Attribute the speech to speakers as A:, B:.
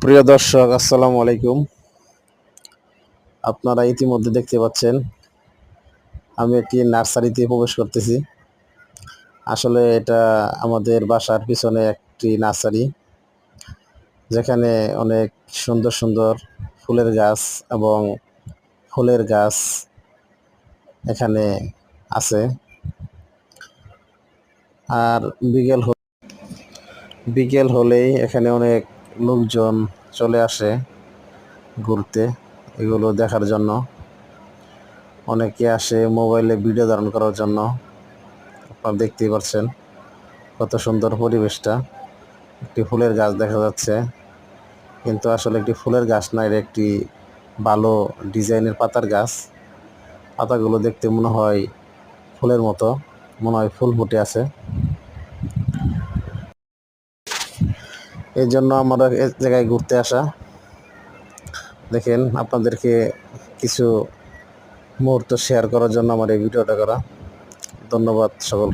A: প্রিয় দর্শক, আসসালামু আলাইকুম। আপনারা ইতিমধ্যে দেখতে পাচ্ছেন আমি একটি নার্সারিতে প্রবেশ করতেছি। আসলে এটা আমাদের বাসার পিছনে একটি নার্সারি, যেখানে অনেক সুন্দর সুন্দর ফুলের গাছ এবং ফলের গাছ এখানে আছে। আর বিকেল হলেই এখানে অনেক লোকজন চলে আসে ঘুরতে, এগুলো দেখার জন্য। অনেকে আসে মোবাইলে ভিডিও ধারণ করার জন্য। আপনারা দেখতেই পাচ্ছেন কত সুন্দর পরিবেশটা। একটি ফুলের গাছ দেখা যাচ্ছে, কিন্তু আসলে একটি ফুলের গাছ না, এটা একটি ভালো ডিজাইনের পাতার গাছ। পাতাগুলো দেখতে মনে হয় ফুলের মতো, মনে হয় ফুল ফুটে আছে। এই জন্য আমরা এই জায়গায় ঘুরতে আসা। দেখেন, আপনাদেরকে কিছু মুহূর্ত শেয়ার করার জন্য আমার এই ভিডিওটা করা। ধন্যবাদ সকল।